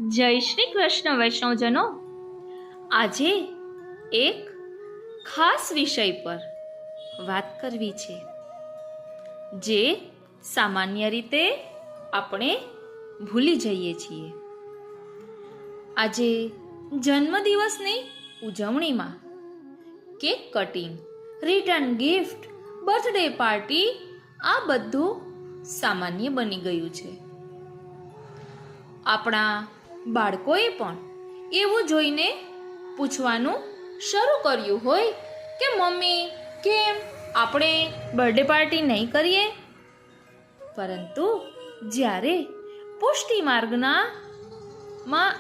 જય શ્રી કૃષ્ણ વૈષ્ણવજનો, આજે એક ખાસ વિષય પર વાત કરવી છે, જે સામાન્ય રીતે આપણે ભૂલી જઈએ છીએ. આજે જન્મદિવસની ઉજવણીમાં cake cutting, return gift, birthday party આ બધું સામાન્ય બની ગયું છે. આપણા બાળકોએ પણ એવું જોઈને પૂછવાનું શરૂ કર્યું હોય કે મમ્મી, કેમ આપણે બર્થડે પાર્ટી નહીં કરીએ? પરંતુ જ્યારે પુષ્ટિ માર્ગમાં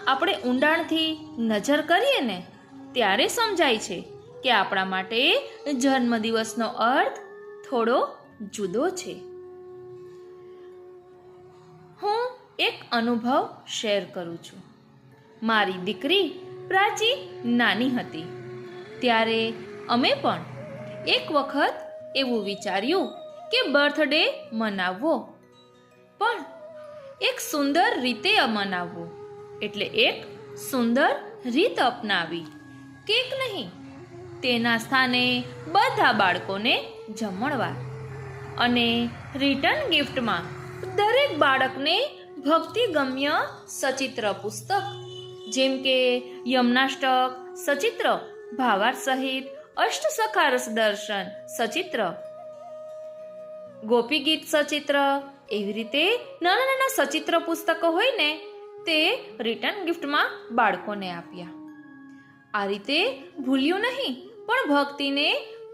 આપણે ઊંડાણથી નજર કરીએ ને, ત્યારે સમજાય છે કે આપણા માટે જન્મદિવસનો અર્થ થોડો જુદો છે. હું એક અનુભવ શેર કરું છું. મારી દીકરી પ્રાચી નાની હતી ત્યારે અમે પણ એક વખત એવું વિચાર્યું કે બર્થડે મનાવવો, પણ એક સુંદર રીતે મનાવવો. એટલે એક સુંદર રીત અપનાવી. કેક નહીં, તેના સ્થાને બધા બાળકોને જમણવાર અને રિટર્ન ગિફ્ટમાં દરેક બાળકને ભક્તિગમ્ય સચિત્ર પુસ્તક, જેમ કે યમનાષ્ટક સચિત્ર, ભાવાર્થ સહિત અષ્ટસખા રસ દર્શન સચિત્ર, ગોપી ગીત સચિત્ર, એવી રીતે નાના નાના સચિત્ર પુસ્તકો હોય ને, તે રિટર્ન ગિફ્ટમાં બાળકોને આપ્યા. આ રીતે ભૂલ્યું નહીં, પણ ભક્તિને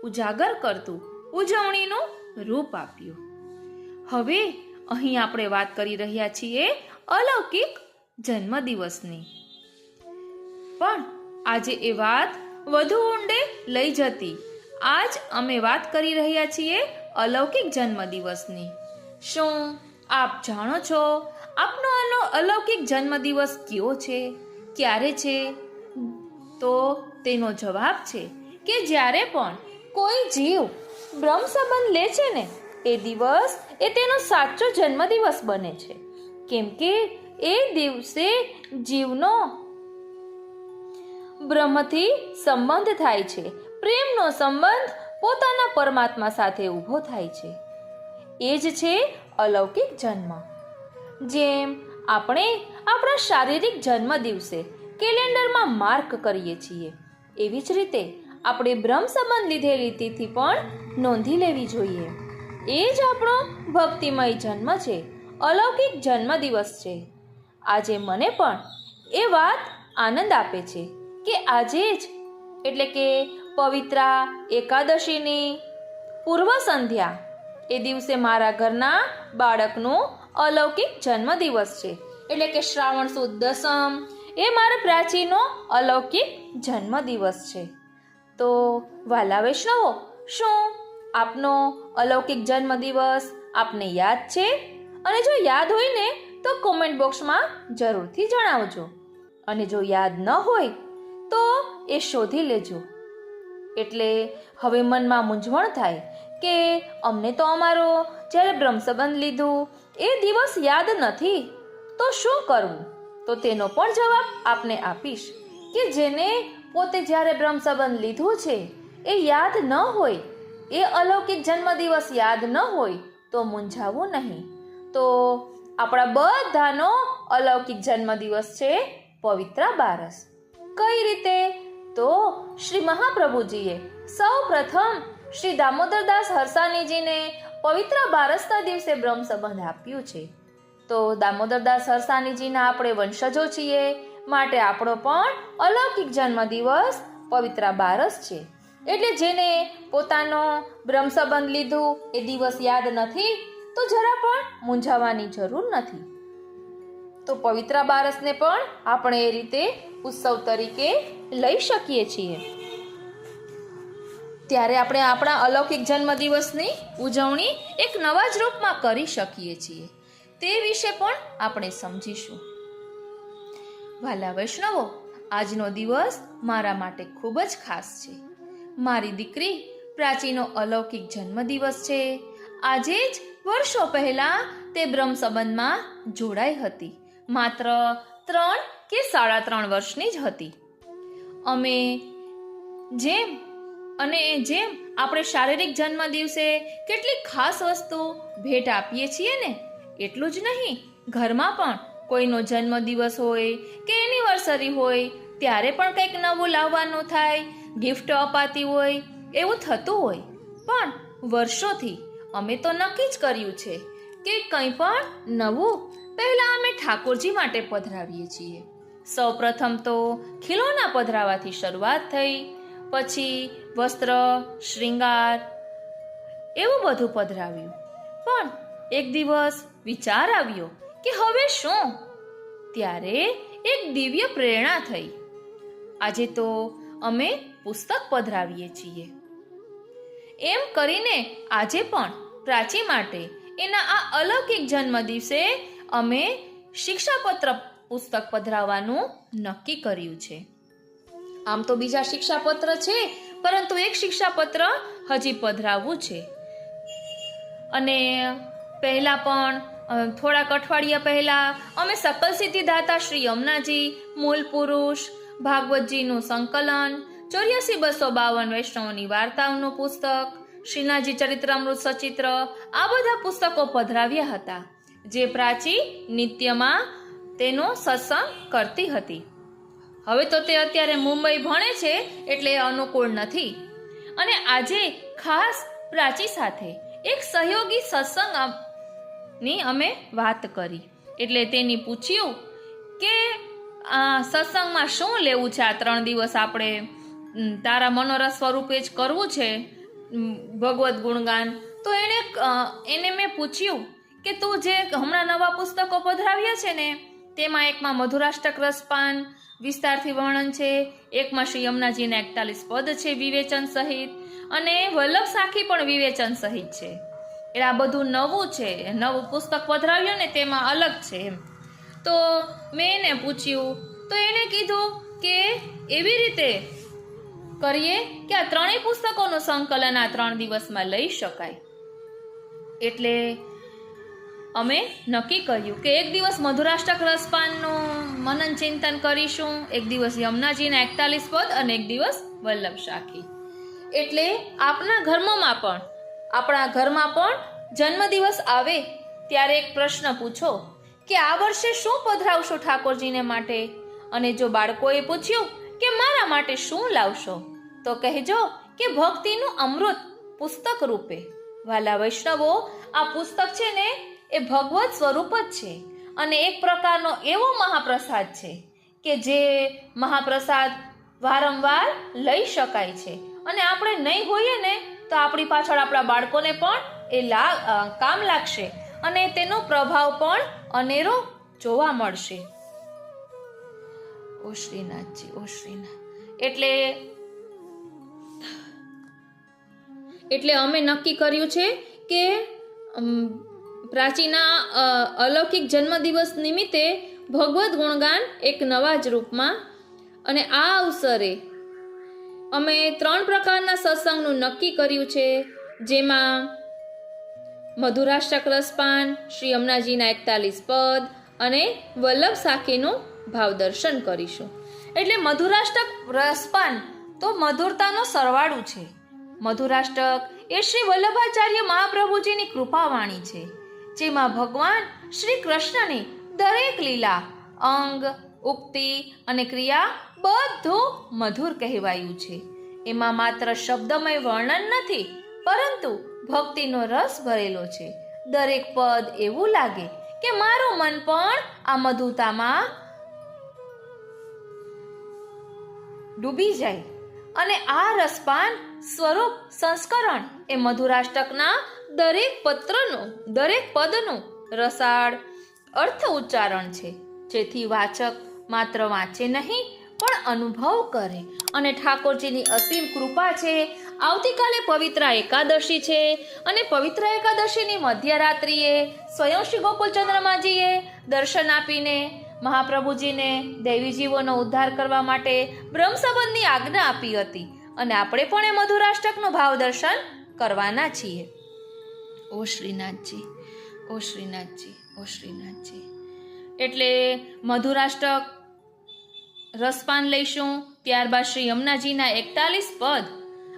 ઉજાગર કરતું ઉજવણીનું રૂપ આપ્યું. હવે અહીં આપણે વાત કરી રહ્યા છીએ અલૌકિક જન્મદિવસની. પણ આજે એ વાત વધુ ઊંડે લઈ જતી. આજ અમે વાત કરી રહ્યા છીએ અલૌકિક જન્મદિવસની. શું આપ જાણો છો આપનો અલૌકિક જન્મદિવસ કયો છે, ક્યારે છે? તો તેનો જવાબ છે કે જ્યારે પણ કોઈ જીવ બ્રહ્મ સંબંધ લે છે ને, એ દિવસ એ તેનો સાચો જન્મદિવસ બને છે. કેમ કે એ દિવસે જીવનો બ્રહ્મથી સંબંધ થાય છે, પ્રેમનો સંબંધ પોતાના પરમાત્મા સાથે ઊભો થાય છે. એ જ છે અલૌકિક જન્મ. જેમ આપણે આપણા શારીરિક જન્મ દિવસે કેલેન્ડરમાં માર્ક કરીએ છીએ, એવી જ રીતે આપણે બ્રહ્મ સંબંધ લીધેલી તિથિ પણ નોંધી લેવી જોઈએ. એ જ આપણો ભક્તિમય જન્મ છે, અલૌકિક જન્મદિવસ છે. આજે મને પણ એ વાત આનંદ આપે છે કે આજે જ, એટલે કે પવિત્રા એકાદશીની પૂર્વ સંધ્યા, એ દિવસે મારા ઘરના બાળકનું અલૌકિક જન્મદિવસ છે. એટલે કે શ્રાવણ સુદ દસમ એ મારા પ્રાચીનો અલૌકિક જન્મદિવસ છે. તો વાલા વૈષ્ણવો, શું આપનો અલૌકિક જન્મદિવસ આપને યાદ છે? અને જો યાદ હોય ને, તો કોમેન્ટ બોક્સમાં જરૂરથી જણાવજો. અને જો યાદ ન હોય તો એ શોધી લેજો. એટલે હવે મનમાં મૂંઝવણ થાય કે અમને તો અમારો જ્યારે બ્રહ્મ સંબંધ લીધું એ દિવસ યાદ નથી, તો શું કરવું? તો તેનો પણ જવાબ આપને આપીશ કે જેને પોતે જ્યારે બ્રહ્મ સંબંધ લીધું છે એ યાદ ન હોય, એ અલૌકિક જન્મદિવસ યાદ ન હોય, તો મૂંઝાવું નહીં. તો આપણા બધાનો અલૌકિક જન્મદિવસ છે પવિત્રા બારસ. કઈ રીતે? તો શ્રી મહાપ્રભુજીએ સૌ પ્રથમ શ્રી દામોદરદાસ હરસાનીજીને પવિત્રા બારસના દિવસે બ્રહ્મ સંબંધ આપ્યું છે. તો દામોદરદાસ હરસાનીજીના આપણે વંશજો છીએ, માટે આપણો પણ અલૌકિક જન્મદિવસ પવિત્રા બારસ છે. એટલે જેને પોતાનો બ્રહ્મ સંબંધ લીધું એ દિવસ યાદ નથી, તો જરા પણ મૂંઝાવાની જરૂર નથી. તો પવિત્રા બારસને પણ આપણે એ રીતે ઉત્સવ તરીકે લઈ શકીએ છીએ. ત્યારે આપણે આપણા અલૌકિક જન્મદિવસની ઉજવણી એક નવા જ રૂપમાં કરી શકીએ છીએ. તે વિશે પણ આપણે સમજીશું. વાલા વૈષ્ણવો, આજનો દિવસ મારા માટે ખૂબ જ ખાસ છે. મારી દીકરી પ્રાચીનો અલૌકિક જન્મદિવસ છે. આજે જ વર્ષો પહેલા તે બ્રહ્મ સંબંધમાં જોડાઈ હતી. માત્ર 3 કે 3.5 વર્ષની જ હતી. અમે જેમ આપણે શારીરિક જન્મ દિવસે કેટલીક ખાસ વસ્તુ ભેટ આપીએ છીએ ને, એટલું જ નહીં, ઘરમાં પણ કોઈનો જન્મદિવસ હોય કે એનિવર્સરી હોય ત્યારે પણ કંઈક નવું લાવવાનું થાય, ગિફ્ટ અપાતી હોય, એવું થતું હોય. પણ વર્ષોથી અમે તો નક્કી જ કર્યું છે કે કંઈ પણ નવું પહેલાં અમે ઠાકોરજી માટે પધરાવીએ છીએ. સૌપ્રથમ તો ખીલોના પધરાવાથી શરૂઆત થઈ, પછી વસ્ત્ર, શ્રૃંગાર એવું બધું પધરાવ્યું. પણ એક દિવસ વિચાર આવ્યો કે હવે શું? ત્યારે એક દિવ્ય પ્રેરણા થઈ. આજે તો અમે પુસ્તક પધરાવીએ છીએ. એમ કરીને આજે પણ પ્રાચી માટે એના આ અલૌકિક જન્મ દિવસે અમે શિક્ષાપત્ર પુસ્તક પધરાવવાનું નક્કી કર્યું છે. આમ તો બીજા શિક્ષાપત્ર છે, પરંતુ એક શિક્ષાપત્ર હજી પધરાવવું છે. અને પહેલા પણ થોડાક અઠવાડિયા પહેલા અમે સકલ સિદ્ધિદાતા શ્રી યમુનાજી, મૂળ પુરુષ, ભાગવતજીનું સંકલન, 84,252 વૈષ્ણવોની વાર્તાઓનું પુસ્તક, શ્રીનાથજી ચરિત્રામૃત સચિત્ર, આ બધા પુસ્તકો પધરાવ્યા હતા, જે પ્રાચી નિત્યમાં તેનો સત્સંગ કરતી હતી. હવે તો તે અત્યારે મુંબઈ ભણે છે એટલે એ અનુકૂળ નથી. અને આજે ખાસ પ્રાચી સાથે એક સહયોગી સત્સંગની અમે વાત કરી. એટલે તેની પૂછ્યું કે આ સત્સંગમાં શું લેવું છે? આ 3 દિવસ આપણે તારા મનોરથ સ્વરૂપે જ કરવું છે ભગવદ્ ગુણગાન. તો એને મેં પૂછ્યું કે તું જે હમણાં નવા પુસ્તકો પધરાવ્યા છે ને, તેમાં એકમાં મધુરાષ્ટક રસપાન વિસ્તારથી વર્ણન છે, એકમાં શ્રી યમુનાજીના 41 પદ છે વિવેચન સહિત, અને વલ્લભ સાખી પણ વિવેચન સહિત છે. એટલે આ બધું નવું છે, નવું પુસ્તક પધરાવ્યું ને તેમાં અલગ છે એમ. તો મેં એને પૂછ્યું તો એને કીધું કે એવી રીતે કરીએ કે આ 3 પુસ્તકોનું સંકલન આ 3 દિવસમાં લઈ શકાય. એટલે અમે નક્કી કર્યું કે એક દિવસ મધુરાષ્ટક રસપાનનું મનન ચિંતન કરીશું, એક દિવસ યમુનાજીના 41 પદ અને એક દિવસ વલ્લભ સાખી. એટલે આપણા ઘરમાં પણ જન્મદિવસ આવે ત્યારે એક પ્રશ્ન પૂછો કે આ વર્ષે શું પધરાવશો ઠાકોરજીને માટે? અને જો બાળકોએ પૂછ્યું કે મારા માટે શું લાવશો, તો કહેજો કે ભક્તિનું અમૃત પુસ્તક રૂપે. વાલા વૈષ્ણવો, આ પુસ્તક છે ને એ ભગવત સ્વરૂપ જ છે, અને એક પ્રકારનો એવો મહાપ્રસાદ છે કે જે મહાપ્રસાદ વારંવાર લઈ શકાય છે. અને આપણે નહીં હોઈએ ને તો આપણી પાછળ આપણા બાળકોને પણ એ કામ લાગશે, અને તેનો પ્રભાવ પણ અનેરો જોવા મળશે. ઓ શ્રીનાથજી, ઓ શ્રીનાથ. એટલે અમે નક્કી કર્યું છે કે પ્રાચીના અલૌકિક જન્મદિવસ નિમિત્તે ભગવદ્ ગુણગાન એક નવા જ રૂપમાં, અને આ અવસરે અમે 3 પ્રકારના સત્સંગનું નક્કી કર્યું છે, જેમાં મધુરાષ્ટક રસપાન, શ્રી યમુનાજીના 41 પદ અને વલ્લભ સાખીનું ભાવદર્શન કરીશું. એટલે મધુરાષ્ટક રસપાન તો મધુરતાનો સરવાળું છે. મધુરાષ્ટક એ શ્રી વલ્લભાચાર્ય મહાપ્રભુજીની કૃપાવાણી છે, જેમાં ભગવાન શ્રી કૃષ્ણની દરેક લીલા, અંગ, ઉક્તિ અને ક્રિયા બધું મધુર કહેવાયું છે. એમાં માત્ર શબ્દમય વર્ણન નથી, પરંતુ ભક્તિનો રસ ભરેલો છે. દરેક પદ એવું લાગે કે મારું મન પણ આ મધુરતામાં ડૂબી જાય. અને આ રસપાન સ્વરૂપ સંસ્કરણ એ મધુરાષ્ટકના દરેક પદનું રસાળ અર્થ ઉચ્ચારણ છે, જેથી વાચક માત્ર વાંચે નહીં પણ અનુભવ કરે. અને ઠાકોરજીની અસીમ કૃપા છે. આવતીકાલે પવિત્ર એકાદશી છે, અને પવિત્ર એકાદશીની મધ્યરાત્રિએ સ્વયં શ્રી ગોકુલચંદ્રમાજીએ દર્શન આપીને મહાપ્રભુજીને દૈવી જીવોનો ઉદ્ધાર કરવા માટે બ્રહ્મ સંબંધની આજ્ઞા આપી હતી, અને આપણે પણ એ મધુરાષ્ટકનું ભાવ દર્શન કરવાના છીએ. ઓ શ્રીનાથજી, ઓ શ્રીનાથજી, ઓ શ્રીનાથજી. એટલે મધુરાષ્ટક રસપાન લઈશું, ત્યારબાદ શ્રી યમુનાજીના 41 પદ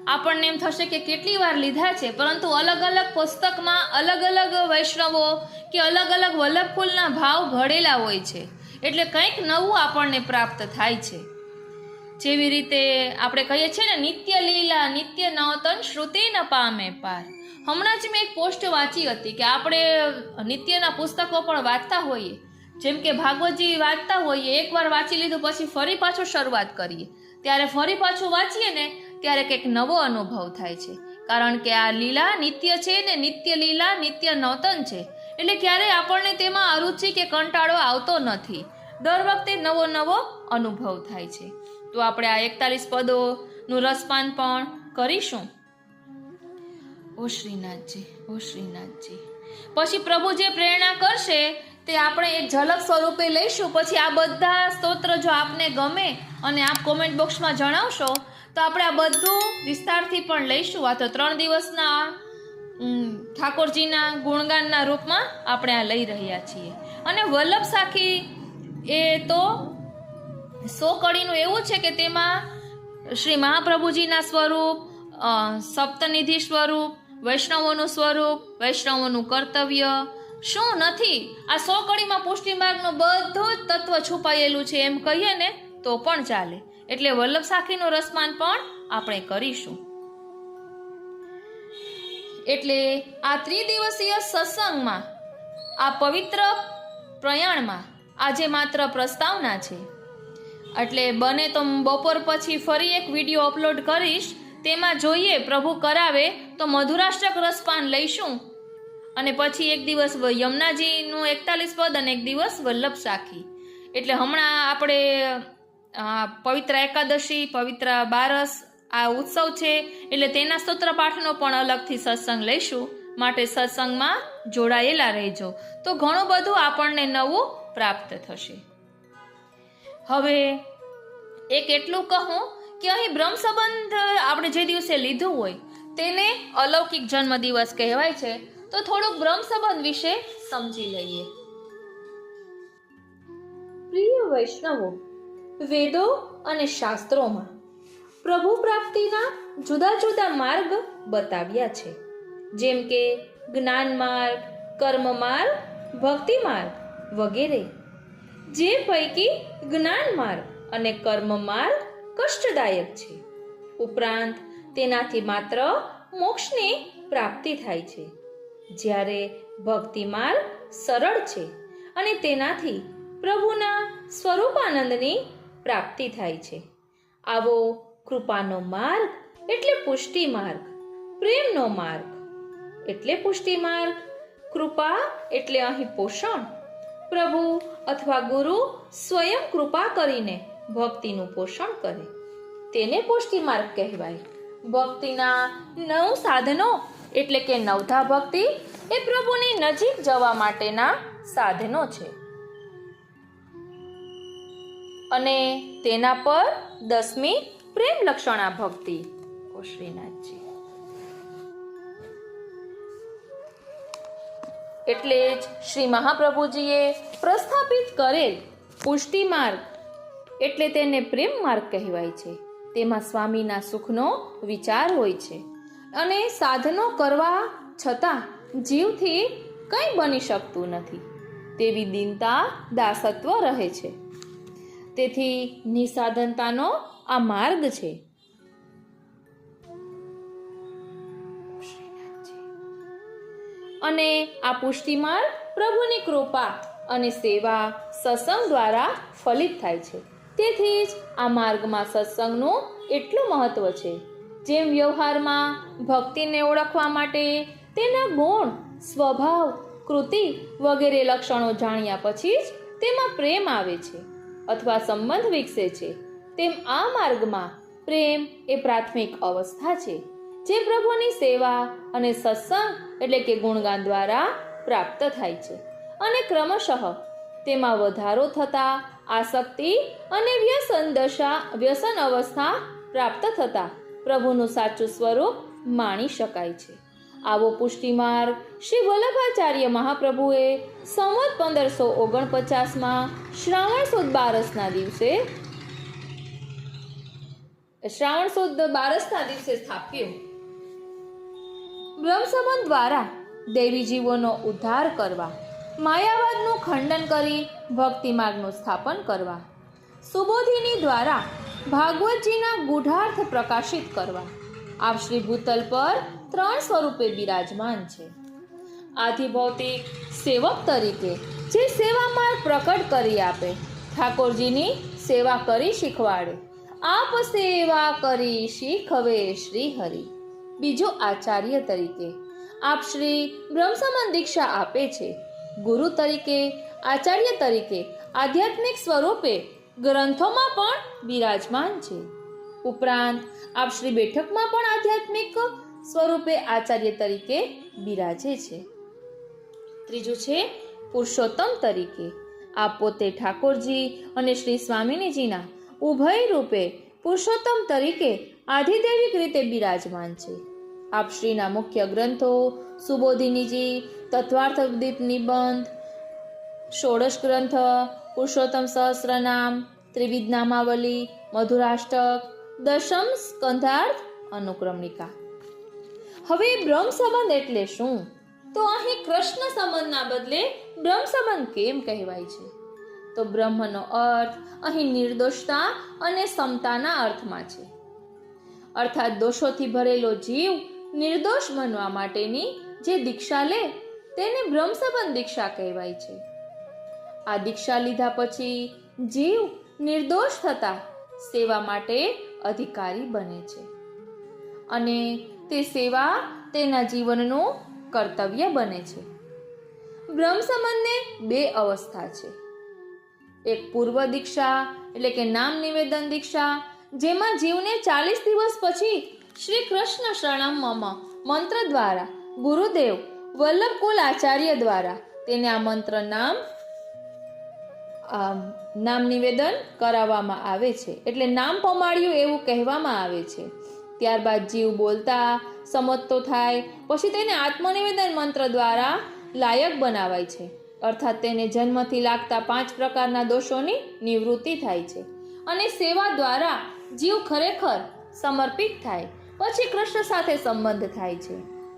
આપણને એમ થશે કે કેટલી વાર લીધા છે, પરંતુ અલગ અલગ પુસ્તકમાં અલગ અલગ વૈષ્ણવો કે અલગ અલગ વલ્લભ ફૂલના ભાવ ઘડેલા હોય છે, એટલે કંઈક નવું આપણને પ્રાપ્ત થાય છે. જેવી રીતે આપણે કહીએ છીએ ને, નિત્ય લીલા નિત્ય નવતન શ્રુતિ ન પામે પાર. હમણાં જ મેં એક પોસ્ટ વાંચી હતી કે આપણે નિત્યના પુસ્તકો પણ વાંચતા હોઈએ, જેમ કે ભાગવતજી વાંચતા હોઈએ, એકવાર વાંચી લીધું પછી ફરી પાછું શરૂઆત કરીએ, ત્યારે ફરી પાછું વાંચીએ ને ત્યારે કંઈક નવો અનુભવ થાય છે. કારણ કે આ લીલા નિત્ય છે ને નિત્ય લીલા નિત્ય નવતન છે, એટલે ક્યારેય આપણને તેમાં અરુચિ કે કંટાળો આવતો નથી. દર વખતે નવો નવો અનુભવ થાય છે. તો આપણે આ 41 પદોનું રસપાન પણ કરીશું. ઓ શ્રીનાથજી, ઓ શ્રીનાથજી. પછી પ્રભુ જે પ્રેરણા કરશે તે આપણે એક ઝલક સ્વરૂપે લઈશું. પછી આ બધા સ્તોત્ર જો આપને ગમે અને આપ કોમેન્ટ બોક્સમાં જણાવશો તો આપણે આ બધું વિસ્તારથી પણ લઈશું. આ તો 3 દિવસના ઠાકોરજીના ગુણગાનના રૂપમાં આપણે આ લઈ રહ્યા છીએ. અને વલ્લભ સાખી એ તો 100 કડીનું એવું છે કે તેમાં શ્રી મહાપ્રભુજીના સ્વરૂપ, સપ્તનિધિ સ્વરૂપ, વૈષ્ણવોનું સ્વરૂપ, વૈષ્ણવોનું કર્તવ્ય શું નથી, આ 100 કડીમાં પુષ્ટિ માર્ગનું બધું જ તત્વ છુપાયેલું છે એમ કહીએ ને તો પણ ચાલે. એટલે વલ્લભ સાખીનું રસપાન પણ આપણે કરીશું. એટલે આ ત્રિદિવસીય સત્સંગમાં, આ પવિત્ર પ્રયાણમાં આજે માત્ર પ્રસ્તાવના છે. એટલે બને તો બપોર પછી ફરી એક વિડીયો અપલોડ કરીશ, તેમાં જોઈએ પ્રભુ કરાવે તો મધુરાષ્ટક રસપાન લઈશું, અને પછી એક દિવસ યમુનાજીનું 41 પદ અને એક દિવસ વલ્લભ સાખી. એટલે હમણાં આપણે પવિત્ર એકાદશી, પવિત્ર બારસ આ ઉત્સવ છે, એટલે તેના સ્તોત્ર પાઠનો પણ અલગથી સત્સંગ લઈશું. માટે સત્સંગમાં જોડાયેલા રહેજો, તો ઘણું બધું આપણને નવું પ્રાપ્ત થશે. હવે એક એટલું કહું કે અહીં બ્રહ્મ સંબંધ આપણે જે દિવસે લીધું હોય તેને અલૌકિક જન્મદિવસ કહેવાય છે. તો થોડુંક બ્રહ્મ સંબંધ વિશે સમજી લઈએ. પ્રિય વૈષ્ણવો, વેદો અને શાસ્ત્રોમાં પ્રભુ પ્રાપ્તિના જુદા જુદા માર્ગ બતાવ્યા છે, જેમ કે જ્ઞાન માર્ગ, કર્મ માર્ગ, ભક્તિ માર્ગ વગેરે. જે પૈકી જ્ઞાન માર્ગ અને કર્મ માર્ગ કષ્ટદાયક છે, ઉપરાંત તેનાથી માત્ર મોક્ષની પ્રાપ્તિ થાય છે, જ્યારે ભક્તિ માર્ગ સરળ છે અને તેનાથી પ્રભુના સ્વરૂપાનંદની પ્રાપ્તિ થાય છે. આવો કૃપાનો માર્ગ એટલે પુષ્ટિ માર્ગ, પ્રેમનો માર્ગ એટલે પુષ્ટિ માર્ગ, કૃપા એટલે અહીં પોષણ. પ્રભુ અથવા ગુરુ સ્વયં કૃપા કરીને ભક્તિનું પોષણ કરે, તેને પુષ્ટિ માર્ગ કહેવાય. ભક્તિના 9 સાધનો એટલે કે નવધા ભક્તિ એ પ્રભુની નજીક જવા માટેના સાધનો છે, અને તેના પર 10મી પ્રેમ લક્ષણા ભક્તિ. ઓ શ્રીનાથજી. એટલે જ શ્રી મહાપ્રભુજીએ પ્રસ્થાપિત કરેલ પુષ્ટિ માર્ગ એટલે તેને પ્રેમ માર્ગ કહેવાય છે. તેમાં સ્વામીના સુખનો વિચાર હોય છે, અને સાધનો કરવા છતાં જીવથી કંઈ બની શકતું નથી તેવી દીનતા દાસત્વ રહે છે. તેથી નિસાધનતાનો આ માર્ગ છે. અને આ પુષ્ટિ માર્ગ પ્રભુની કૃપા અને સેવા સત્સંગ દ્વારા ફલિત થાય છે. તેથી જ આ માર્ગમાં સત્સંગનું એટલું મહત્વ છે. જેમ વ્યવહારમાં ભક્તિને ઓળખવા માટે તેના ગુણ, સ્વભાવ, કૃતિ વગેરે લક્ષણો જાણ્યા પછી જ તેમાં પ્રેમ આવે છે અથવા સંબંધ વિકસે છે, તેમ આ માર્ગમાં પ્રેમ એ પ્રાથમિક અવસ્થા છે, જે પ્રભુની સેવા અને સત્સંગ એટલે કે ગુણગાન દ્વારા પ્રાપ્ત થાય છે. અને ક્રમશઃ તેમાં વધારો થતા આસક્તિ અને વ્યસન અવસ્થા પ્રાપ્ત થતા પ્રભુનું સાચું સ્વરૂપ માણી શકાય છે. આવો પુષ્ટિ માર્ગ શ્રી વલ્લભાચાર્ય મહાપ્રભુએ સંવત 1549માં શ્રાવણ સુદ બારસના દિવસે શ્રાવણ સુદ બારસના દિવસે સ્થાપ્યું. બ્રહ્મ સંબંધ દ્વારા દેવી જીવોનો ઉદ્ધાર કરવા, માયાવાદનું ખંડન કરી ભક્તિ માર્ગનું સ્થાપન કરવા, સુબોધિની દ્વારા ભાગવતજીના ગૂઢાર્થ પ્રકાશિત કરવા આપ શ્રી ભૂતલ પર 3 સ્વરૂપે બિરાજમાન છે. આધિભૌતિક સેવક તરીકે જે સેવા માર્ગ પ્રકટ કરી આપે, ઠાકોરજીની સેવા કરી શીખવાડે, આપ સેવા કરી શીખવે શ્રી હરિ. બીજો આચાર્ય તરીકે આપ શ્રી બ્રહ્મસંબંધ દીક્ષા આપે છે. ગુરુ તરીકે, આચાર્ય તરીકે આધ્યાત્મિક સ્વરૂપે ગ્રંથોમાં પણ બિરાજમાન છે. ઉપરાંત આપ શ્રી બેઠકમાં પણ આધ્યાત્મિક સ્વરૂપે આચાર્ય તરીકે બિરાજે છે. ત્રીજું છે પુરુષોત્તમ તરીકે આપ પોતે ઠાકોરજી અને શ્રી સ્વામિનીજીના ઉભય રૂપે પુરુષોત્તમ તરીકે આધિદૈવિક રીતે બિરાજમાન છે. આપ શ્રીના મુખ્ય ગ્રંથો સુબોધિનીજી, તત્વાર્થદીપ નિબંધ, ષોડશ ગ્રંથ, પુરુષોત્તમ સહસ્રનામ, ત્રિવિધ નામાવલી, મધુરાષ્ટક, દશમ સ્કંધાર્થ, અનુક્રમણિકા. હવે બ્રહ્મ સંબંધ એટલે શું? તો અહીં કૃષ્ણ સંબંધના બદલે બ્રહ્મ સંબંધ કેમ કહેવાય છે? તો બ્રહ્મનો અર્થ અહીં નિર્દોષતા અને સમતાના અર્થમાં છે. અર્થાત દોષોથી ભરેલો જીવ નિર્દોષ બનવા માટેની જે દીક્ષા લે તેને બ્રહ્મ સંબંધ દીક્ષા કહેવાય છે. આ દીક્ષા લીધા પછી જીવ નિર્દોષ થતા સેવા માટે અધિકારી બને છે અને તે સેવા તેના જીવનનું કર્તવ્ય બને છે. બ્રહ્મ સંબંધને 2 અવસ્થા છે. એક પૂર્વ દીક્ષા એટલે કે નામ નિવેદન દીક્ષા, જેમાં જીવને 40 દિવસ પછી શ્રી કૃષ્ણ શરણમ મમ મંત્ર દ્વારા ગુરુદેવ વલ્લભકુલ આચાર્ય દ્વારા તેને આ મંત્ર નામ નિવેદન કરાવવામાં આવે છે, એટલે નામ પમાડ્યું એવું કહેવામાં આવે છે. ત્યારબાદ જીવ બોલતા સમજતો થાય પછી તેને આત્મનિવેદન મંત્ર દ્વારા લાયક બનાવાય છે. અર્થાત તેને જન્મથી લાગતા 5 પ્રકારના દોષોની નિવૃત્તિ થાય છે અને સેવા દ્વારા જીવ ખરેખર સમર્પિત થાય પછી કૃષ્ણ સાથે સંબંધ થાય છે.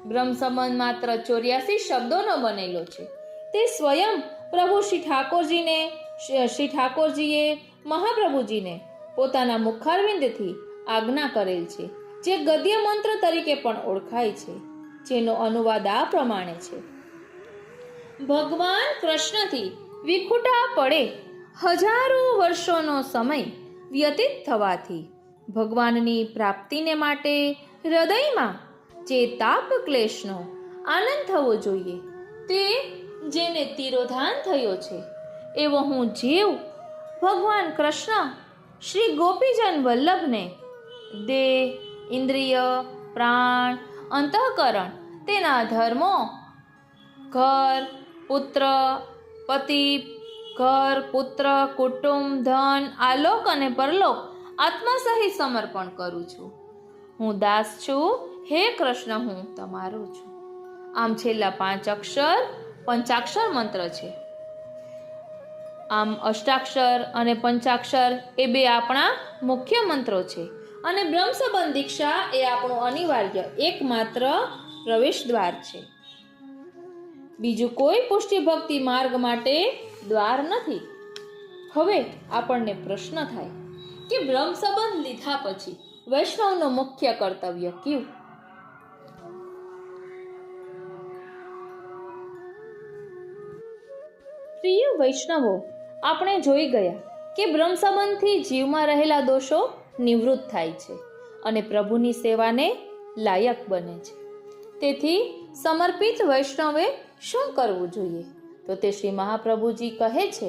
બ્રહ્મ સંબંધ માત્ર 84 શબ્દોનો બનેલો છે. તે સ્વયં પ્રભુ શ્રી ઠાકોરજીએ મહાપ્રભુજીને પોતાના મુખારવિંદથી આજ્ઞા કરેલ છે, જે ગદ્ય મંત્ર તરીકે પણ ઓળખાય છે, જેનો અનુવાદ આ પ્રમાણે છે: ભગવાન કૃષ્ણથી વિખૂટા પડે હજારો વર્ષોનો સમય વ્યતીત થવાથી ભગવાનની પ્રાપ્તિને માટે હૃદયમાં જે તાપ ક્લેશનો આનંદ થવો જોઈએ તે જેને તિરોધાન થયો છે, એવો હું જીવ ભગવાન કૃષ્ણ શ્રી ગોપીજન વલ્લભને દેહ, ઇન્દ્રિય, પ્રાણ, અંતઃકરણ, તેના ધર્મો, ઘર, પુત્ર, પતિ, ઘર, પુત્ર, કુટુંબ, ધન, આલોક અને પરલોક આત્મા સહિત સમર્પણ કરું છું. હું દાસ છું, હે કૃષ્ણ હું તમારો છું. આમ છેલ્લા 5 અક્ષર પંચાક્ષર મંત્ર છે. આમ અષ્ટાક્ષર અને પંચાક્ષર એ 2 આપણા મુખ્ય મંત્રો છે અને બ્રહ્મ સંબંધ દીક્ષા એ આપણું અનિવાર્ય એકમાત્ર પ્રવેશ દ્વાર છે. બીજું કોઈ પુષ્ટિ ભક્તિ માર્ગ માટે દ્વાર નથી. હવે આપણને પ્રશ્ન થાય કે બ્રહ્મ સંબંધ લીધા પછી વૈષ્ણવનું મુખ્ય કર્તવ્ય કયું? પ્રિય વૈષ્ણવો, આપણે જોઈ ગયા કે બ્રહ્મ સંબંધથી જીવમાં રહેલા દોષો નિવૃત્ત થાય છે અને પ્રભુની સેવાને લાયક બને છે. તેથી સમર્પિત વૈષ્ણવે શું કરવું જોઈએ? તો તે શ્રી મહાપ્રભુજી કહે છે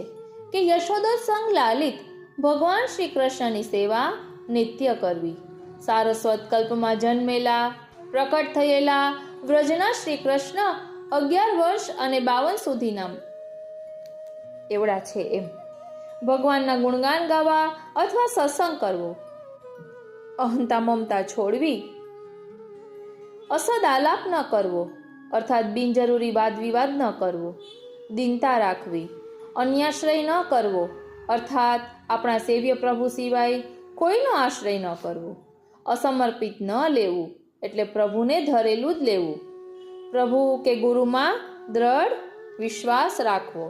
કે યશોદા સંગ લાલિત ભગવાન શ્રી કૃષ્ણની સેવા નિત્ય કરવી. સારસ્વત કલ્પમાં જન્મેલા પ્રકટ થયેલા વ્રજના શ્રી કૃષ્ણ 11 વર્ષ અને 52 સુધીના એવડા છે એમ ભગવાનના ગુણગાન ગાવા અથવા સત્સંગ કરવો, અહંતા મમતા છોડવી, અસદ આલાપ ન કરવો અર્થાત બિનજરૂરી વાદ વિવાદ ન કરવો, દીનતા રાખવી, અન્યાશ્રય ન કરવો અર્થાત આપણા સેવ્ય પ્રભુ સિવાય કોઈનો આશ્રય ન કરવો, અસમર્પિત ન લેવું, એટલે પ્રભુને ધરેલું જ લેવું. પ્રભુ કે ગુરુમાં દ્રઢ વિશ્વાસ રાખવો,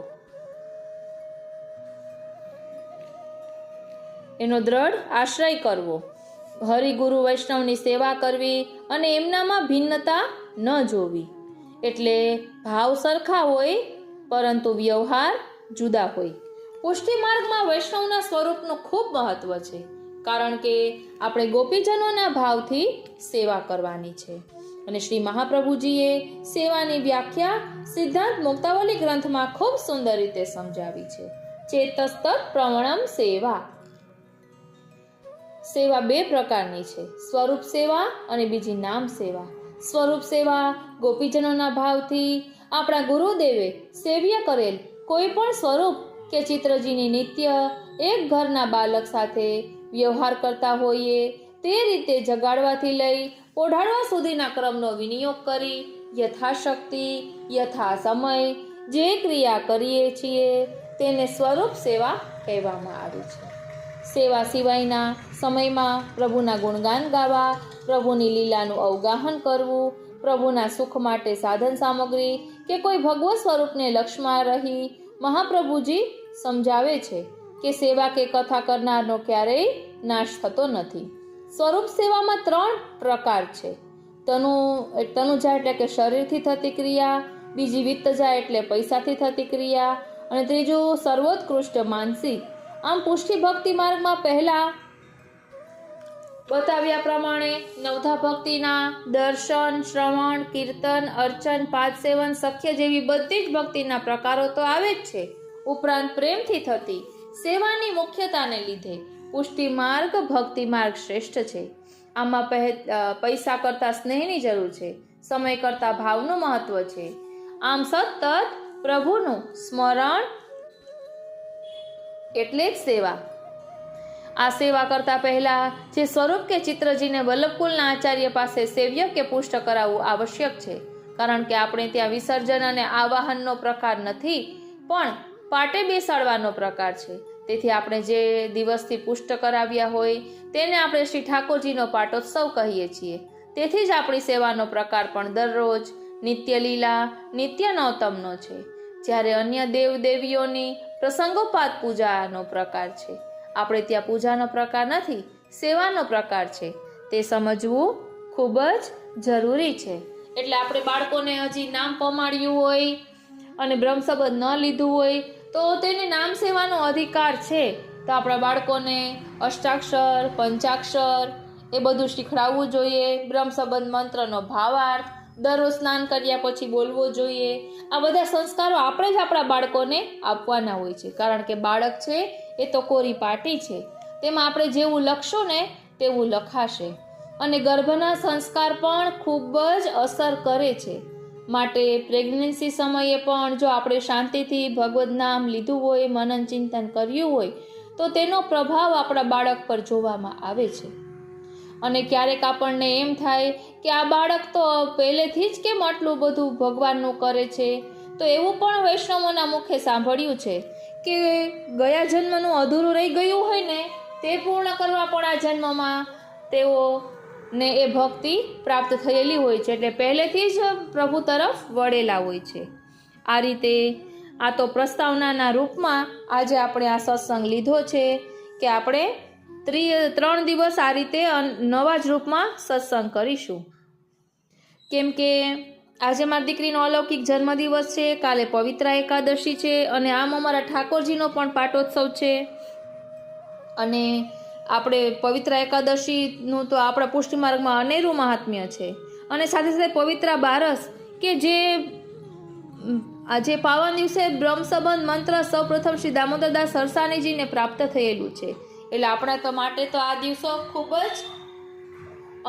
એનો દ્રઢ આશ્રય કરવો, હરિગુરુ વૈષ્ણવની સેવા કરવી અને એમનામાં ભિન્નતા ન જોવી. એટલે ભાવ સરખા હોય પરંતુ વ્યવહાર જુદા હોય. પુષ્ટિ માર્ગમાં વૈષ્ણવના સ્વરૂપનું ખૂબ મહત્વ છે, કારણ કે આપણે ગોપીજનોના ભાવથી સેવા કરવાની છે. અને શ્રી મહાપ્રભુજીએ સેવાની વ્યાખ્યા સિદ્ધાંત મુક્તાવલી ગ્રંથમાં ખૂબ સુંદર રીતે સમજાવી છે. ચેતસ્તત પ્રવણમ સેવા. સેવા બે પ્રકારની છે, સ્વરૂપ સેવા અને બીજી નામ સેવા. સ્વરૂપ સેવા ગોપીજનોના ભાવથી આપણા ગુરુદેવે સેવ્ય કરેલ કોઈ પણ સ્વરૂપ કે ચિત્રજીની નિત્ય એક ઘરના બાલક સાથે વ્યવહાર કરતા હોઈએ તે રીતે જગાડવાથી લઈ ઓઢાડવા સુધીના ક્રમનો વિનિયોગ કરી યથાશક્તિ યથા સમય જે ક્રિયા કરીએ છીએ તેને સ્વરૂપ સેવા કહેવામાં આવે છે. સેવા સિવાયના સમયમાં પ્રભુના ગુણગાન ગાવા, પ્રભુની લીલાનું અવગાહન કરવું, પ્રભુના સુખ માટે સાધન સામગ્રી કે કોઈ ભગવત સ્વરૂપને લક્ષ્યમાં રહી મહાપ્રભુજી સમજાવે છે કે સેવા કે કથા કરનારનો ક્યારેય નાશ થતો નથી. સ્વરૂપ સેવામાં 3 પ્રકાર છે. તનુજા એટલે કે શરીરથી થતી ક્રિયા, બીજી વિત્તજા એટલે પૈસાથી થતી ક્રિયા અને ત્રીજું સર્વોત્કૃષ્ટ માનસિક. આમ પુષ્ટિ ભક્તિ માર્ગમાં પહેલા બતાવ્યા પ્રમાણે નવધા ભક્તિના દર્શન, શ્રવણ, કીર્તન, અર્ચન, પાદસેવન, સખ્ય જેવી બધી જ ભક્તિના પ્રકારો તો આવે જ છે. ઉપરાંત પ્રેમથી થતી સેવાની મુખ્યતાને લીધે પુષ્ટિ માર્ગ ભક્તિ માર્ગ શ્રેષ્ઠ છે. આમાં પૈસા કરતાં સ્નેહની જરૂર છે, સમય કરતાં ભાવનું મહત્વ છે. આમ સતત પ્રભુનું સ્મરણ એટલે જ સેવા. આ સેવા કરતા પહેલા જે સ્વરૂપ કે ચિત્રજીને વલ્લભકુલના આચાર્ય પાસે સેવ્ય કે પુષ્ટ કરાવવું આવશ્યક છે, કારણ કે આપણે ત્યાં વિસર્જન અને આવાહનનો પ્રકાર નથી, પણ પાટે બેસાડવાનો પ્રકાર છે. તેથી આપણે જે દિવસથી પુષ્ટ કરાવ્યા હોય તેને આપણે શ્રી ઠાકોરજીનો પાટોત્સવ કહીએ છીએ. તેથી જ આપણી સેવાનો પ્રકાર પણ દરરોજ નિત્ય લીલા, નિત્ય નૌતમનો છે, જ્યારે અન્ય દેવ દેવીઓની પ્રસંગોપાત પૂજાનો પ્રકાર છે. આપણે ત્યાં પૂજાનો પ્રકાર નથી, સેવાનો પ્રકાર છે. તે સમજવું ખૂબ જ જરૂરી છે. એટલે આપણે બાળકોને હજી નામ પમાડ્યું હોય અને બ્રહ્મસંબંધ ન લીધું હોય તો તેને નામ સેવાનો અધિકાર છે. તો આપણા બાળકોને અષ્ટાક્ષર, પંચાક્ષર એ બધું શીખડાવવું જોઈએ. બ્રહ્મસંબંધ મંત્રનો ભાવાર્થ દરરોજ સ્નાન કર્યા પછી બોલવો જોઈએ. આ બધા સંસ્કારો આપણે જ આપણા બાળકોને આપવાના હોય છે, કારણ કે બાળક છે એ તો કોરી પાટી છે, તેમાં આપણે જેવું લખશું ને તેવું લખાશે. અને ગર્ભના સંસ્કાર પણ ખૂબ જ અસર કરે છે. માટે પ્રેગ્નન્સી સમયે પણ જો આપણે શાંતિથી ભગવદ નામ લીધું હોય, મનન ચિંતન કર્યું હોય તો તેનો પ્રભાવ આપણા બાળક પર જોવામાં આવે છે. અને ક્યારેક આપણને એમ થાય કે આ બાળક તો પહેલેથી જ કેમ આટલું બધું ભગવાનનું કરે છે, તો એવું પણ વૈષ્ણવોના મુખે સાંભળ્યું છે કે ગયા જન્મનું અધૂરું રહી ગયું હોય ને તે પૂર્ણ કરવા પણ આ જન્મમાં તેઓને એ ભક્તિ પ્રાપ્ત થયેલી હોય છે, એટલે પહેલેથી જ પ્રભુ તરફ વળેલા હોય છે. આ રીતે આ તો પ્રસ્તાવનાના રૂપમાં આજે આપણે આ સત્સંગ લીધો છે કે આપણે 3 દિવસ આ રીતે નવા જ રૂપમાં સત્સંગ કરીશું. કેમ કે આજે મારી દીકરીનો અલૌકિક જન્મદિવસ છે, કાલે પવિત્રા એકાદશી છે અને આમ અમારા ઠાકોરજીનો પણ પાટોત્સવ છે. અને આપણે પવિત્રા એકાદશીનું તો આપણા પુષ્ટિ માર્ગમાં અનેરું મહાત્મ્ય છે. અને સાથે સાથે પવિત્રા બારસ કે જે આજે પાવન દિવસે બ્રહ્મસંબંધ મંત્ર સૌપ્રથમ શ્રી દામોદરદાસ સરસાણીજીને પ્રાપ્ત થયેલું છે. એટલે આપણા તો માટે તો આ દિવસો ખૂબ જ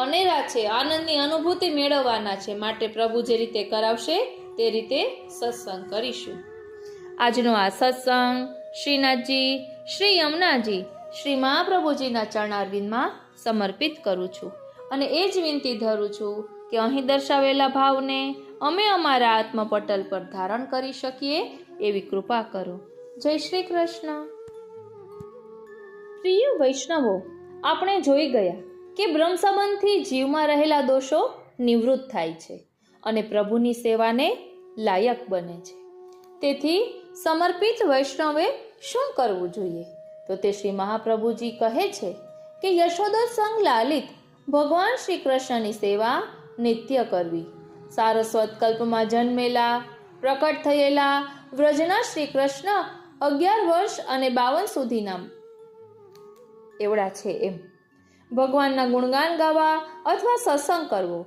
અનેરા છે, આનંદની અનુભૂતિ મેળવવાના છે. માટે પ્રભુ જે રીતે કરાવશે તે રીતે સત્સંગ કરીશું. આજનો આ સત્સંગ શ્રીનાથજી, શ્રી યમુનાજી, શ્રી મહાપ્રભુજીના ચરણારવિંદમાં સમર્પિત કરું છું અને એ જ વિનંતી ધરું છું કે અહીં દર્શાવેલા ભાવને અમે અમારા આત્મપટલ પર ધારણ કરી શકીએ એવી કૃપા કરો. જય શ્રી કૃષ્ણ. પ્રિય વૈષ્ણવો, આપણે જોઈ ગયા કે બ્રહ્મ સંબંધથી જીવમાં રહેલા દોષો નિવૃત્ત થાય છે અને પ્રભુની સેવાને લાયક બને છે. તેથી સમર્પિત વૈષ્ણવે શું કરવું જોઈએ? તો તે શ્રી મહાપ્રભુજી કહે છે કે યશોદા સંગ લાલિત ભગવાન શ્રી કૃષ્ણની સેવા નિત્ય કરવી. સારસ્વત કલ્પમાં જન્મેલા પ્રકટ થયેલા વ્રજના શ્રી કૃષ્ણ 11 વર્ષ અને 52 સુધીના એવડા છે એમ ભગવાનના ગુણગાન ગાવા અથવા સત્સંગ કરવો,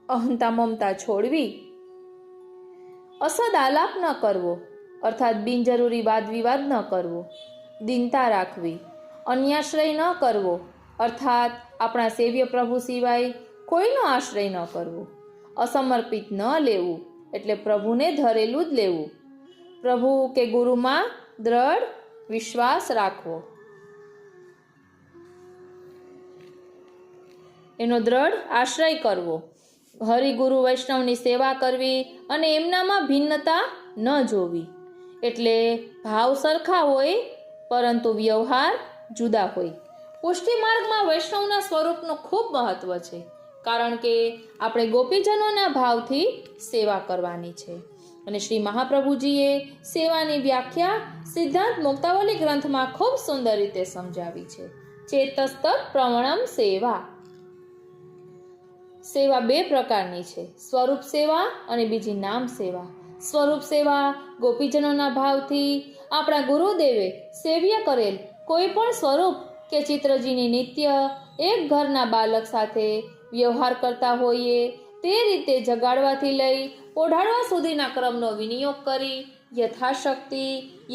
અહંતા મમતા છોડવી, અસદ આલાપ ન કરવો અર્થાત બિનજરૂરી વાદ વિવાદ ન કરવો, દીનતા રાખવી, અન્યાશ્રય ન કરવો અર્થાત આપણા સેવ્ય પ્રભુ સિવાય કોઈનો આશ્રય ન કરવો, અસમર્પિત ન લેવું એટલે પ્રભુને ધરેલું જ લેવું, પ્રભુ કે ગુરુમાં દ્રઢ વિશ્વાસ રાખવો, એનો દ્રઢ આશ્રય કરવો, હરિગુરુ વૈષ્ણવની સેવા કરવી અને એમનામાં ભિન્નતા ન જોવી. એટલે ભાવ સરખા હોય પરંતુ વ્યવહાર જુદા હોય. પુષ્ટિ માર્ગમાં વૈષ્ણવના સ્વરૂપનું ખૂબ મહત્વ છે, કારણ કે આપણે ગોપીજનોના ભાવથી સેવા કરવાની છે. અને શ્રી મહાપ્રભુજીએ સેવાની વ્યાખ્યા સિદ્ધાંત મુક્તાવલી ગ્રંથમાં ખૂબ સુંદર રીતે સમજાવી છે. ચેતસ્તત પ્રવણમ સેવા. સેવા 2 પ્રકારની છે, સ્વરૂપ સેવા અને બીજી નામ સેવા. સ્વરૂપ સેવા ગોપીજનોના ભાવથી આપણા ગુરુદેવે સેવ્ય કરેલ કોઈ પણ સ્વરૂપ કે ચિત્રજીની નિત્ય એક ઘરના બાલક સાથે વ્યવહાર કરતા હોઈએ તે રીતે જગાડવાથી લઈ ઓઢાડવા સુધીના ક્રમનો વિનિયોગ કરી યથાશક્તિ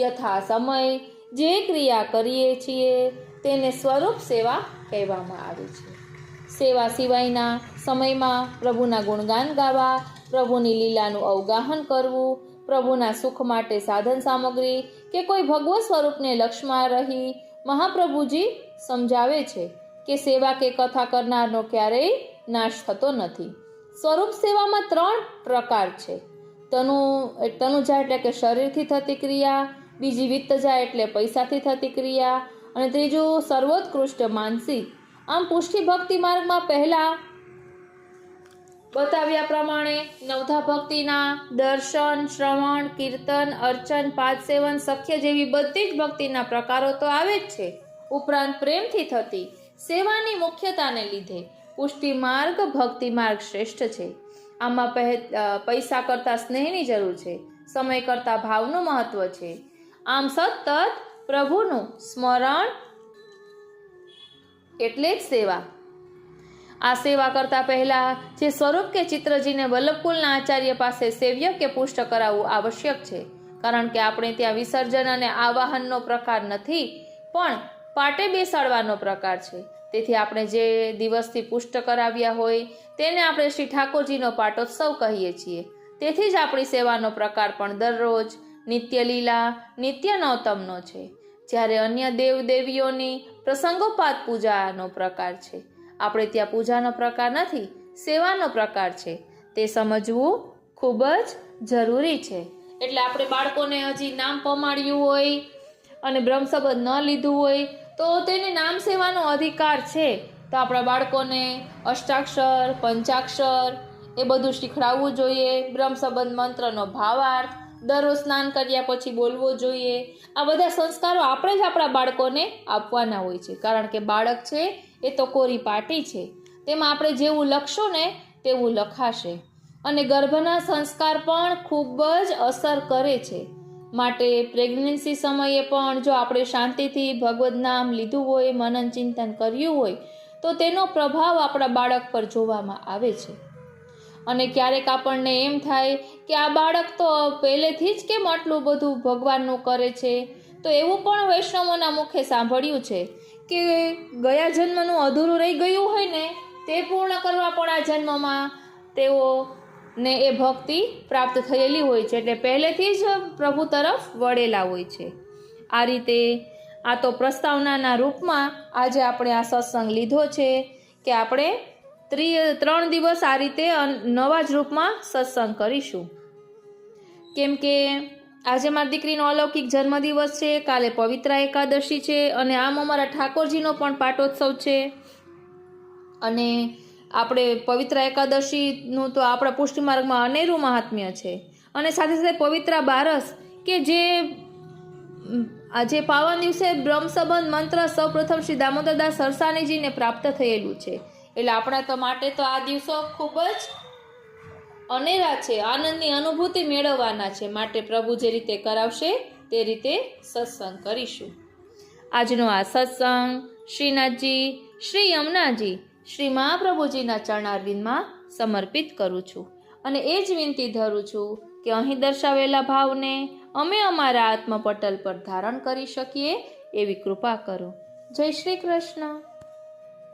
યથા સમય જે ક્રિયા કરીએ છીએ તેને સ્વરૂપ સેવા કહેવામાં આવે છે. સેવા સિવાયના સમયમાં પ્રભુના ગુણગાન ગાવા, પ્રભુની લીલાનું અવગાહન કરવું, પ્રભુના સુખ માટે સાધન સામગ્રી કે કોઈ ભગવત સ્વરૂપને લક્ષ્યમાં રહી મહાપ્રભુજી સમજાવે છે કે સેવા કે કથા કરનારનો ક્યારેય નાશ થતો નથી. સ્વરૂપ સેવામાં 3 પ્રકાર છે. તનુજા એટલે કે શરીરથી થતી ક્રિયા, બીજી વિત્તજા એટલે પૈસાથી થતી ક્રિયા અને ત્રીજું સર્વોત્કૃષ્ટ માનસિક. આમ પુષ્ટિ ભક્તિ માર્ગમાં પહેલા બતાવ્યા પ્રમાણે નવધા ભક્તિના દર્શન, શ્રવણ, કીર્તન, અર્ચન, પાદસેવન, સખ્ય જેવી બધી જ ભક્તિના પ્રકારો તો આવે જ છે. ઉપરાંત પ્રેમથી થતી સેવાની મુખ્યતાને લીધે પુષ્ટિ માર્ગ ભક્તિ માર્ગ શ્રેષ્ઠ છે. આમાં પૈસા કરતાં સ્નેહની જરૂર છે, સમય કરતાં ભાવનું મહત્વ છે. આમ સતત પ્રભુનું સ્મરણ એટલે જ સેવા. આ સેવા કરતા પહેલા જે સ્વરૂપ કે ચિત્રજીને વલ્લભકુલના આચાર્ય પાસે સેવ્ય કે પુષ્ટ કરાવવું આવશ્યક છે, કારણ કે આપણે ત્યાં વિસર્જન અને આવાહનનો પ્રકાર નથી પણ પાટે બેસાડવાનો પ્રકાર છે. તેથી આપણે જે દિવસથી પુષ્ટ કરાવ્યા હોય તેને આપણે શ્રી ઠાકોરજીનો પાટોત્સવ કહીએ છીએ. તેથી જ આપણી સેવાનો પ્રકાર પણ દરરોજ નિત્ય લીલા નિત્ય નવતમનો છે, જ્યારે અન્ય દેવ દેવીઓની પ્રસંગોપાત પૂજાનો પ્રકાર છે. આપણે ત્યાં પૂજાનો પ્રકાર નથી, સેવાનો પ્રકાર છે. તે સમજવું ખૂબ જ જરૂરી છે. એટલે આપણે બાળકોને હજી નામ પમાડ્યું હોય અને બ્રહ્મસંબંધ ન લીધું હોય તો તેને નામ સેવાનો અધિકાર છે. તો આપણા બાળકોને અષ્ટાક્ષર, પંચાક્ષર એ બધું શીખડાવવું જોઈએ. બ્રહ્મસંબંધ મંત્રનો ભાવાર્થ દરરોજ સ્નાન કર્યા પછી બોલવો જોઈએ. આ બધા સંસ્કારો આપણે જ આપણા બાળકોને આપવાના હોય છે, કારણ કે બાળક છે એ તો કોરી પાટી છે, તેમાં આપણે જેવું લખશું ને તેવું લખાશે. અને ગર્ભના સંસ્કાર પણ ખૂબ જ અસર કરે છે. માટે પ્રેગ્નન્સી સમયે પણ જો આપણે શાંતિથી ભગવદ નામ લીધું હોય, મનન ચિંતન કર્યું હોય તો તેનો પ્રભાવ આપણા બાળક પર જોવામાં આવે છે. અને ક્યારેક આપણને એમ થાય કે આ બાળક તો પહેલેથી જ કેમ આટલું બધું ભગવાનનું કરે છે, તો એવું પણ વૈષ્ણવોના મુખે સાંભળ્યું છે કે ગયા જન્મનું અધૂરું રહી ગયું હોય ને તે પૂર્ણ કરવા પણ આ જન્મમાં તેઓને એ ભક્તિ પ્રાપ્ત થયેલી હોય છે, એટલે પહેલેથી જ પ્રભુ તરફ વળેલા હોય છે. આ રીતે આ તો પ્રસ્તાવનાના રૂપમાં આજે આપણે આ સત્સંગ લીધો છે કે આપણે 3 દિવસ આ રીતે નવા જ રૂપમાં સત્સંગ કરીશું. કેમ કે આજે મારી દીકરીનો અલૌકિક જન્મદિવસ છે, કાલે પવિત્રા એકાદશી છે અને આમ અમારા ઠાકોરજીનો પણ પાટોત્સવ છે. અને આપણે પવિત્ર એકાદશીનું તો આપણા પુષ્ટિ માર્ગમાં અનેરું મહાત્મ્ય છે. અને સાથે સાથે પવિત્ર બારસ કે જે પાવન દિવસે બ્રહ્મ સંબંધ મંત્ર સૌપ્રથમ શ્રી દામોદરદાસ સરસાણીજીને પ્રાપ્ત થયેલું છે. એટલે આપણા તો માટે તો આ દિવસો ખૂબ જ અનેરા છે, આનંદની અનુભૂતિ મેળવવાના છે. માટે પ્રભુ જે રીતે કરાવશે તે રીતે સત્સંગ કરીશું. આજનો આ સત્સંગ શ્રીનાથજી, શ્રી યમુનાજી, શ્રી મહાપ્રભુજીના ચરણારવિંદમાં સમર્પિત કરું છું અને એ જ વિનંતી ધરું છું કે અહીં દર્શાવેલા ભાવને અમે અમારા આત્મપટલ પર ધારણ કરી શકીએ એવી કૃપા કરો. જય શ્રી કૃષ્ણ.